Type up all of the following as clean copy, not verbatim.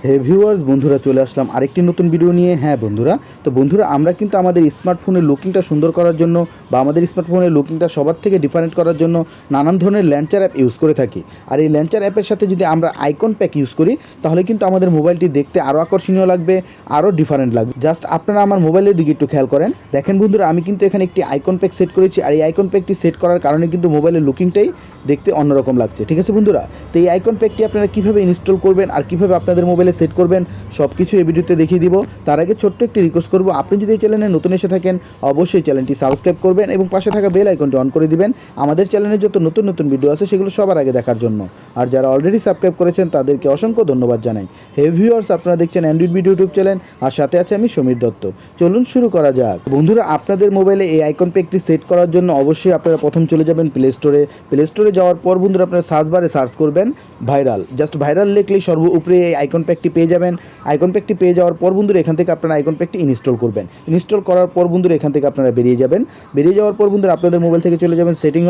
হে viewers, বন্ধুরা চলে আসলাম আরেকটি নতুন ভিডিও নিয়ে। হ্যাঁ বন্ধুরা, তো বন্ধুরা আমরা কিন্তু আমাদের স্মার্টফোনের লুকিংটা সুন্দর করার জন্য বা আমাদের স্মার্টফোনের লুকিংটা সবার থেকে ডিফারেন্ট করার জন্য নানান ধরনের ল্যান্চার অ্যাপ ইউজ করে থাকি। আর এই ল্যান্চার অ্যাপের সাথে যদি আমরা আইকন প্যাক ইউজ করি তাহলে কিন্তু আমাদের মোবাইলটি দেখতে আরও আকর্ষণীয় লাগবে, আরও ডিফারেন্ট লাগবে। জাস্ট আপনারা আমার মোবাইলের দিকে একটু খেয়াল করেন। দেখেন বন্ধুরা, আমি কিন্তু এখানে একটি আইকন প্যাক সেট করেছি, আর এই আইকন প্যাকটি সেট করার কারণে কিন্তু মোবাইলের লুকিংটাই দেখতে অন্যরকম লাগছে। ঠিক আছে বন্ধুরা, তো এই আইকন প্যাকটি আপনারা কীভাবে ইনস্টল করবেন আর কীভাবে আপনাদের মোবাইলে সেট করবেন সব কিছু এই ভিডিওতে দেখিয়ে দিব। তার আগে ছোট্ট একটি রিকোয়েস্ট করব, আপনি যদি এই চ্যানেলে নতুন এসে থাকেন অবশ্যই চ্যানেলটি সাবস্ক্রাইব করবেন এবং পাশে থাকা বেল আইকনটি অন করে দিবেন আমাদের চ্যানেলে যত নতুন নতুন ভিডিও আছে সেগুলো সবার আগে দেখার জন্য। আর যারা অলরেডি সাবস্ক্রাইব করেছেন তাদেরকে অসংখ্য ধন্যবাদ জানাই। হে ভিউয়ার্স, আপনারা দেখছেন androidbd ইউটিউব চ্যানেল, আর সাথে আছে আমি সমীর দত্ত। চলুন শুরু করা যাক। বন্ধুরা, আপনাদের মোবাইলে এই আইকন প্যাকটি সেট করার জন্য অবশ্যই আপনারা প্রথম চলে যাবেন প্লে স্টোরে যাওয়ার পর বন্ধুরা আপনারা সার্চ বারে সার্চ করবেন ভাইরাল। জাস্ট ভাইরাল লিখলেই সর্ব উপরে এই আইকন প্যাকটি পেয়ে যাবেন। আইকন প্যাকটি পেয়ে যাওয়ার পর বন্ধুরা এখান থেকে আপনারা আইকন প্যাকটি ইনস্টল করবেন। ইনস্টল করার পর বন্ধুরা এখান থেকে আপনারা বেরিয়ে যাবেন। বেরিয়ে যাওয়ার পর বন্ধুরা আপনাদের মোবাইল থেকে চলে যাবেন সেটিং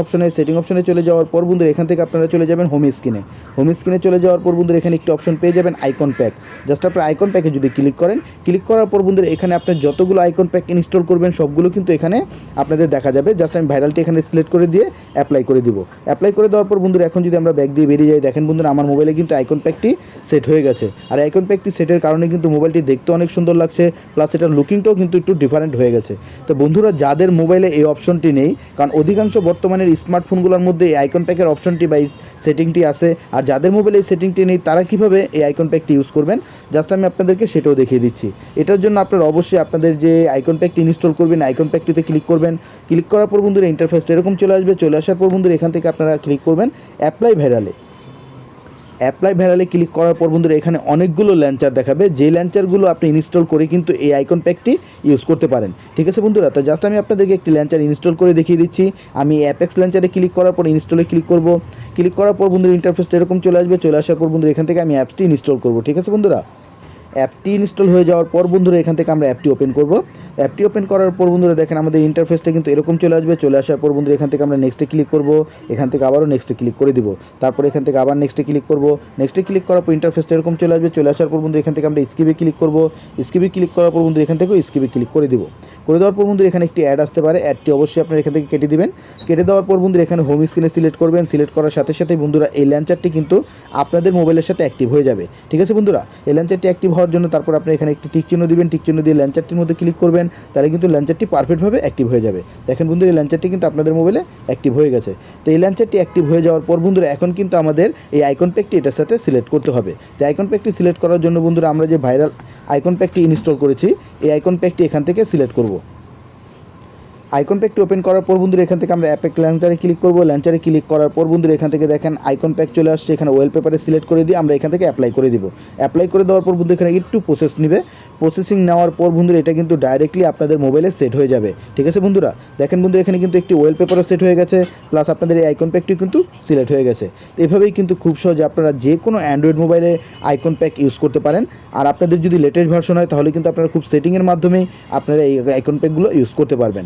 অপশনে চলে যাওয়ার পর বন্ধুরা এখান থেকে আপনারা চলে যাবেন হোম স্ক্রিনে চলে যাওয়ার পর বন্ধুরা এখানে একটি অপশন পেয়ে যাবেন আইকন প্যাক। জাস্ট আপনারা আইকন প্যাকে যদি ক্লিক করার পর বন্ধুরা এখানে আপনি যতগুলো আইকন প্যাক ইনস্টল করবেন সবগুলো কিন্তু এখানে আপনাদের দেখা যাবে। জাস্ট আমি ভাইরালটি এখানে সিলেক্ট করে দিয়ে অ্যাপ্লাই করে দিব। অ্যাপ্লাই করে দেওয়ার পর বন্ধুরা এখন যদি আমরা ব্যাক দিয়ে বেরিয়ে যাই, দেখেন বন্ধুরা আমার মোবাইলে কিন্তু আইকন প্যাকটি সেট হয়ে গেছে। আর আইকন প্যাকটি সেটের কারণে কিন্তু মোবাইলটি দেখতে অনেক সুন্দর লাগছে, প্লাস এটার লুকিংটাও কিন্তু একটু ডিফারেন্ট হয়ে গেছে। তো বন্ধুরা, যাদের মোবাইলে এই অপশনটি নেই, কারণ অধিকাংশ বর্তমানের স্মার্টফোনগুলোর মধ্যে এই আইকন প্যাকের অপশনটি বা সেটিংটি আছে, আর যাদের মোবাইলে এই সেটিংটি নেই তারা কীভাবে এই আইকন প্যাকটি ইউজ করবেন জাস্ট আমি আপনাদেরকে সেটাও দেখিয়ে দিচ্ছি। এটার জন্য আপনারা অবশ্যই আপনাদের যে আইকন প্যাকটি ইনস্টল করবেন আইকন প্যাকটিতে ক্লিক করবেন। ক্লিক করার পর বন্ধুরা ইন্টারফেসটা এরকম চলে আসবে। চলে আসার পর বন্ধুরা এখান থেকে আপনারা ক্লিক করবেন অ্যাপ্লাই ভাইরালে ক্লিক করার পর বন্ধুরা এখানে অনেকগুলো ল্যান্চার দেখাবে, যে ল্যান্চারগুলো আপনি ইনস্টল করে কিন্তু এই আইকন প্যাকটি ইউজ করতে পারেন। ঠিক আছে বন্ধুরা, তো জাস্ট আমি আপনাদেরকে একটি ল্যান্চার ইনস্টল করে দেখিয়ে দিচ্ছি। আমি অ্যাপেক্স ল্যান্চারে ক্লিক করার পর ইনস্টলে ক্লিক করব। ক্লিক করার পর বন্ধুরা ইন্টারফেসটা এরকম চলে আসবে। চলে আসার পর বন্ধুরা এখান থেকে আমি অ্যাপসটি ইনস্টল করব। ঠিক আছে বন্ধুরা, অ্যাপটি ইনস্টল হয়ে যাওয়ার পর বন্ধুরা এখান থেকে আমরা অ্যাপটি ওপেন করব। অ্যাপটি ওপেন করার পর বন্ধুরা দেখেন আমাদের ইন্টারফেসটা কিন্তু এরকম চলে আসবে। চলে আসার পর বন্ধুরা এখান থেকে আমরা নেক্সটে ক্লিক করব। এখান থেকে আবারও নেক্সটে ক্লিক করে দিব। তারপর এখান থেকে আবার নেক্সটে ক্লিক করব। নেক্সটে ক্লিক করার পর ইন্টারফেসটা এরকম চলে আসবে। চলে আসার পর বন্ধুরা এখান থেকে আমরা স্কিপে ক্লিক করব। স্কিপে ক্লিক করার পর বন্ধুরা এখান থেকেও স্কিপে ক্লিক করে দিব। করে দেওয়ার পর বন্ধুরা এখানে একটি অ্যাড আসতে পারে, অ্যাডটি অবশ্যই আপনারা এখান থেকে কেটে দিবেন। কেটে দেওয়ার পর বন্ধুরা এখানে হোম স্ক্রিনে সিলেক্ট করবেন। সিলেক্ট করার সাথে সাথে বন্ধুরা এই ল্যান্চারটি কিন্তু আপনাদের মোবাইলের সাথে অ্যাক্টিভ হয়ে যাবে। ঠিক আছে বন্ধুরা, এই ল্যান্চারটি অ্যাক্টিভ হওয়ার জন্য তারপর আপনি এখানে একটি টিক চিহ্ন দিবেন। টিক চিহ্ন দিয়ে ল্যান্চারটির মধ্যে ক্লিক করবেন, তাহলে কিন্তু ল্যান্চারটি পারফেক্টভাবে অ্যাক্টিভ হয়ে যাবে। দেখেন বন্ধুরা এই ল্যান্চারটি কিন্তু আপনাদের মোবাইলে অ্যাক্টিভ হয়ে গেছে। তো এই ল্যান্চারটি অ্যাক্টিভ হয়ে যাওয়ার পর বন্ধুরা এখন কিন্তু আমাদের এই আইকন প্যাকটি এটার সাথে সিলেক্ট করতে হবে। তো আইকন প্যাকটি সিলেক্ট করার জন্য বন্ধুরা আমরা যে ভাইরাল আইকন প্যাকটি ইনস্টল করেছি এই আইকন প্যাকটি এখান থেকে সিলেক্ট করব। আইকন প্যাকটি ওপেন করার পর বন্ধুরা এখান থেকে আমরা অ্যাপেক ল্যান্চারে ক্লিক করব। ল্যান্চারে ক্লিক করার পর বন্ধুরা এখান থেকে দেখেন আইকন প্যাক চলে আসছে। এখানে ওয়ালপেপারে সিলেক্ট করে দিয়ে আমরা এখান থেকে অ্যাপ্লাই করে দিব। অ্যাপ্লাই করে দেওয়ার পর বন্ধুরা এখানে একটু প্রসেস নেবে। প্রসেসিং নেওয়ার পর বন্ধুরা এটা কিন্তু ডাইরেক্টলি আপনাদের মোবাইলে সেট হয়ে যাবে। ঠিক আছে বন্ধুরা, দেখেন বন্ধুরা এখানে কিন্তু একটি ওয়ালপেপারও সেট হয়ে গেছে, প্লাস আপনাদের এই আইকন প্যাকটি কিন্তু সিলেক্ট হয়ে গেছে। তো এভাবেই কিন্তু খুব সহজে আপনারা যে কোনো অ্যান্ড্রয়েড মোবাইলে আইকন প্যাক ইউজ করতে পারেন। আর আপনাদের যদি লেটেস্ট ভার্সন হয় তাহলে কিন্তু আপনারা খুব সেটিংয়ের মাধ্যমেই আপনারা এই আইকন প্যাকগুলো ইউজ করতে পারবেন।